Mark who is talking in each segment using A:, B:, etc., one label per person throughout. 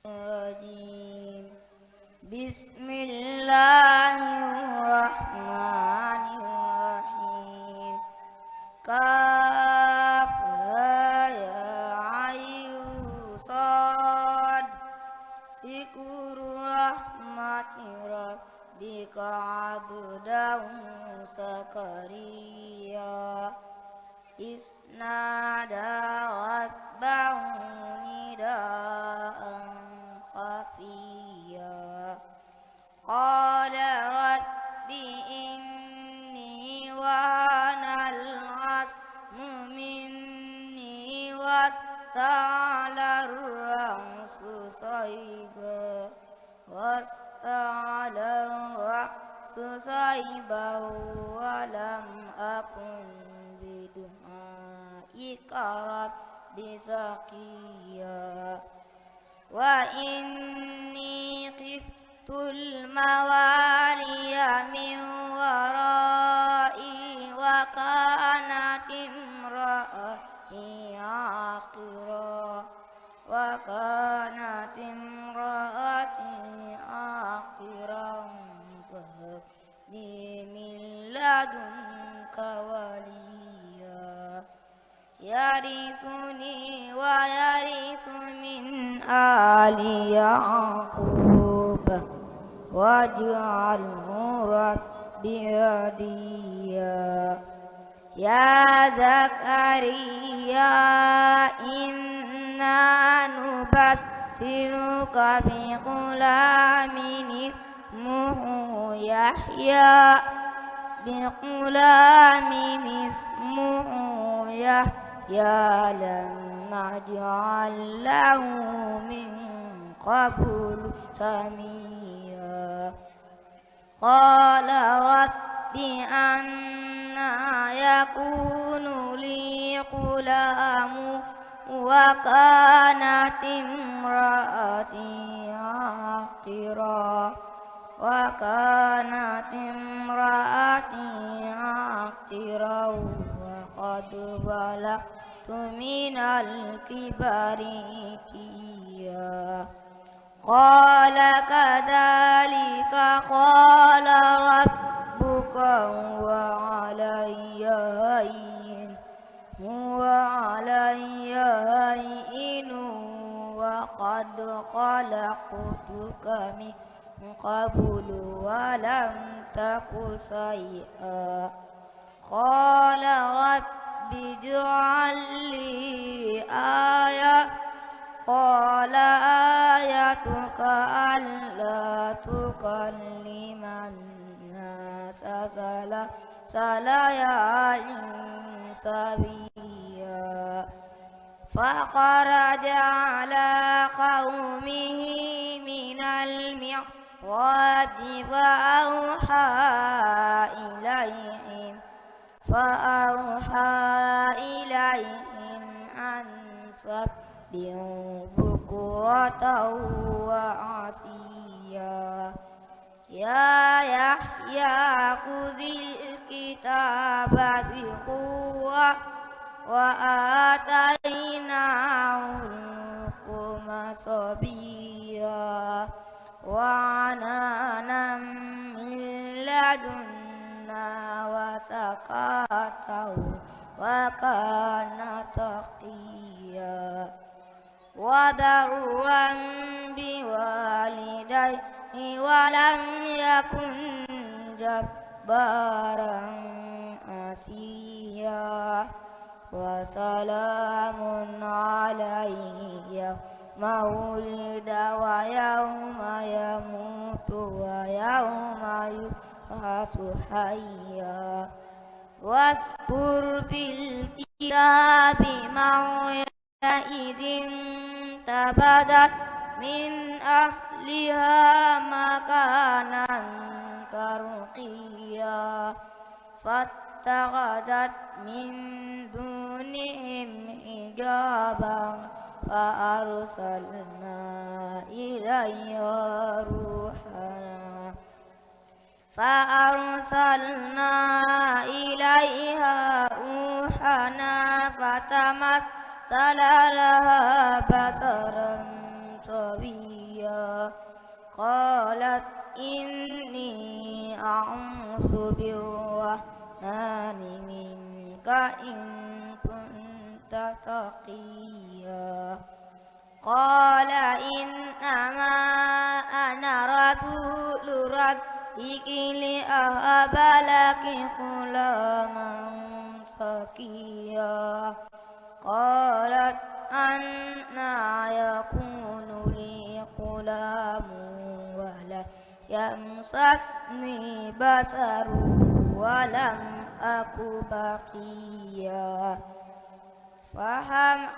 A: الرجيم بسم الله الرحمن الرحيم كافها يا عين صاد ذكر رحمة ربك عبده زكريا إذ نادى ربه نداء خفيا قال رب إني وهن العظم مني واستعل الرأس شيبا ولم أكن بدعائك رب شقيا وإني خفت الموالي من ورائي وكانت امرأتي عاقرا فهب لي من لدنك وليا يرثني ويرث من آل يعقوب واجعله ربي هديا يا زكريا إنا نبشرك بغلام اسمه يحيى لم نجعل له من قبل سميا قال رب أنى يكون لي غلام وكانت امرأتي عاقرا وقد بلغت من الكبر عتيا قال كذلك قال ربك هو علي هين وقد خلقتك من قبل ولم تك شيئا قال رب اجعل لي آية قال آيتك ألا تكلم الناس ثلاث ليال سويا فخرج على قومه من المحراب فأوحى إليهم أن سبحوا بكرة وعشيا يا يحيى خذ الكتاب بقوة وآتيناه الحكم صبيا وعنانا من لدنا وزكاة وكان تقيا وبرا بوالديه ولم يكن جبارا عصيا وسلام عليه يوم ولد ويوم يموت ويوم يبعث حيا واذكر في الكتاب مريم إذ انتبذت من أهلها مكانا شرقيا فاتخذت من دونهم حجابا فأرسلنا إليها روحنا فتمثل لها بصرا صبيا قالت إني أعوذ بالرحمن منك إن كنت تقيا قال إنما أنا رسول ربك لأهب لك غلاما زكيا قالت أنى يكون لي غلام ولم يمسسني بشر ولم أك بغيا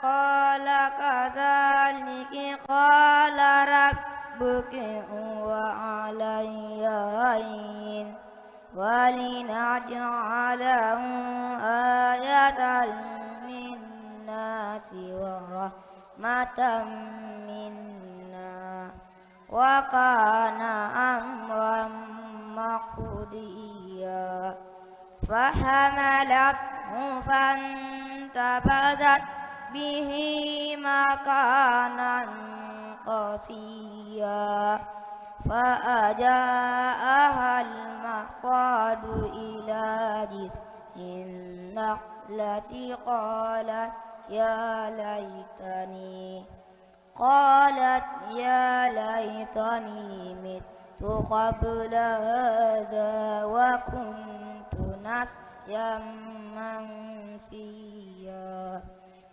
A: قال كذلك قال ربك هو علي هين ولنجعله آية للناس ورحمة منا وكان أمرا مقضيا فحملته فانتبذت به مكانا قصيا فأجاءها المخاض إلى جذع النخلة قالت يا ليتني مت قبل هذا وكنت نسيا منسيا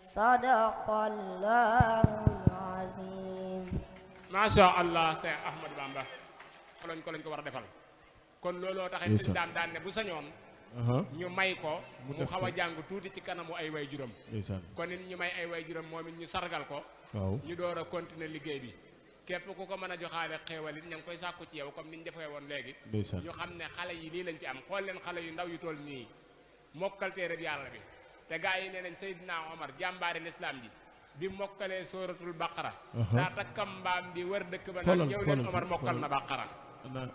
A: صدق الله العظيم.
B: Masha Allah Seex Ahmadu Bamba ko lañ ko war a defal kon looloo taxit si daan ne bu sañoon ñu may ko mu xaw a jàng tuuti ci kanamu ay way juróom kon it ñu may ay way juróom moom it ñu sargal ko ñu door a continuer liggéey bi képp ku ko mën a joxaale xéewal it ña ngi koy sàkku ci yow comme niñ defee woon léegi ñu xam ne xale yi lii lañ ci am xool leen xale yu ndaw yu toll nii mokkal téere bi yàlla bi te gaa yi nee nañ Seydina Omar jàmbaari lislaam ji bi mokkalee sooratul baqara daa takkam mbaam di wër dëkk ba nag ñëw leen Omar mokkal na baqara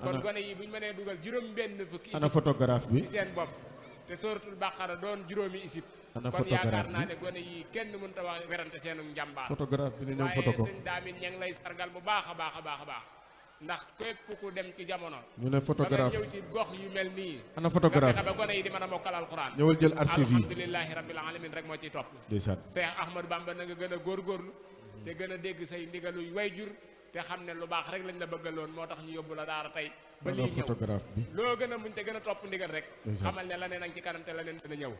B: kon gone yi bu ñu mënee dugal juróom benn fukki
C: ana photographe bi
B: ci seen bopp te sooratul baqara doon juróomi isib kon yaakaar naa ne gone yi kenn mënut a wax werante seenu njàmbaar
C: photographe bi ne ñëw photo ko
B: waaye sëñ Daamin ña ngi lay sargal bu baax a baax a baax a baax ndax képp ku dem ci jamono
C: ñu ne photographe
B: ñëw ci gox yu mel nii
C: ana photographe
B: ba gone yi di mën a mokkal alxuraan
C: ñëwal jël archive yi
B: alhamdulilahi rabbil alamin rek moo ciy topp
C: ndeysaan
B: Seex Ahmadu Bamba na nga gën a góorgóorlu te gën a dégg say ndigaluy way jur te xam ne lu baax rek lañ la bëggaloon moo tax ñu yóbbu la daara tey ba lii ñëw
C: photographe bi
B: loo gën a muñ te gën a topp ndigal rek xamal ne la ne nag ci kanam te la neen dina ñëw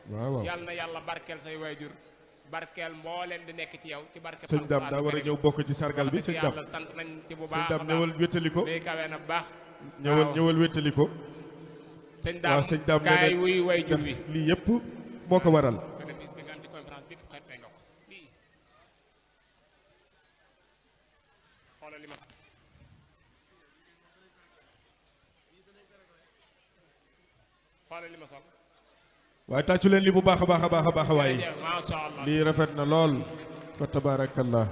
B: yàlla na yàlla barkeel say way jur barkeel mbooleem di nekk ci yow ci barke
C: sëñ Dame daa war a ñëw bokk ci sargal bi sëñ Dame
B: yàlla sant nañ ci bu baax
C: sëñ Dame ñëwal wéttali ko
B: day kawe na bu baax
C: ñëwal wéttali ko
B: sëñ Dame kaay wuy way jur wi
C: lii yëpp moo ko waral
B: bénéfice bi nga am ci conférence bi xeppee nga ko lii xoolal li ma xoolal li ma sol
C: waaye tàccu leen li bu baax a baax a baax a baax waaye
B: masha Allah
C: lii rafet na lool fa tabarakallah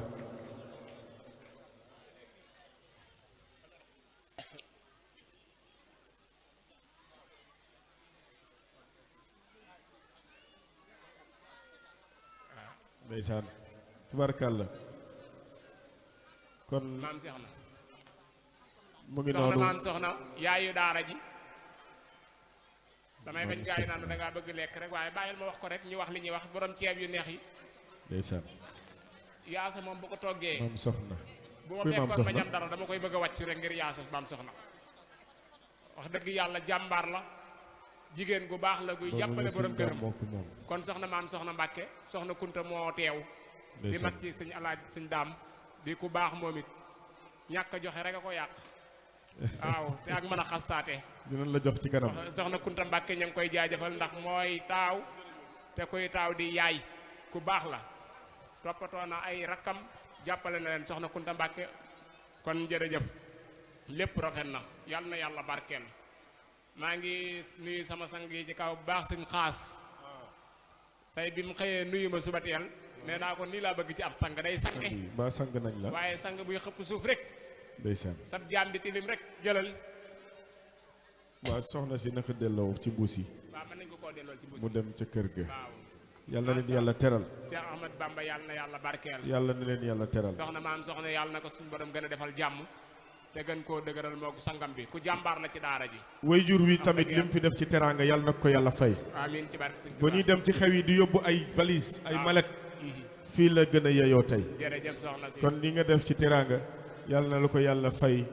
C: ndeysaan tabarakallah kon
B: maam soxna
C: mu ngi noonu
B: maam soxna yaayu daara ji damay bañ gaay naan da ngaa bëgg lekk rek waaye bàyyil ma wax ko rek ñu wax li ñuy wax borom ceeb yu neex yi
C: ndeysaan
B: yaasa moom bu ko toggee
C: maam soxna
B: bu ma fekkoon ma ñam dara dama koy bëgg a wàcc rek ngir yaasa maam soxna wax dëgg yàlla jàmbaar la jigéen gu baax la guy jàppale borom këram kon soxna maam soxna Mbàkke soxna Kunta moo teew di mag ci sëñ alaaj sëñ daam di ku baax moom it ñàkk a joxe rek a ko yàq waaw te ak mën a xastaate
C: dinañ la jox ci kanam
B: soxna Kunta Mbàkke ña ngi koy jaajëfal ndax mooy taaw te kuy taaw di yaay ku baax la toppatoo na ay rakkam jàppale na leen soxna Kunta Mbàkke kon jërëjëf lépp rafet na yal na yàlla barkeel maa ngi nuyu sama sang yi ci kaw bu baax suñ xaas say bi mu xëyee nuyu ma suba teel nee naa ko nii laa bëgg ci ab sang day sange
C: ba sang nañ la
B: waaye sang buy xëpp suuf rek
C: ndeysaan
B: sab jaam di tilim rek jëlal
C: waa soxna si naka delloo ci mbuus yi
B: waaw mën nañ ko koo delloo ci mbuus
C: mu dem ca kër ga
B: waaw
C: yàlla na leen yàlla teral.
B: Cheikh Ahmad Bamba yàlla na yàlla barkeel.
C: yàlla na leen yàlla teral.
B: soxna maam soxna yàlla na ko suñu borom gën a defal jàmm te gën koo dëgëral moo ko sangam bi ku jàmbaar la ci daara ji.
C: waajur wi tamit lim fi def ci teraanga yàlla na ko yàlla fay.
B: amiin ci barke Sëñ
C: ba ñuy dem ci xew yi di yóbbu ay valise ay mallette fii la gën a yeyoo tey.
B: jërëjëf soxna si
C: kon li nga def ci teraanga yàlla na la ko yàlla fay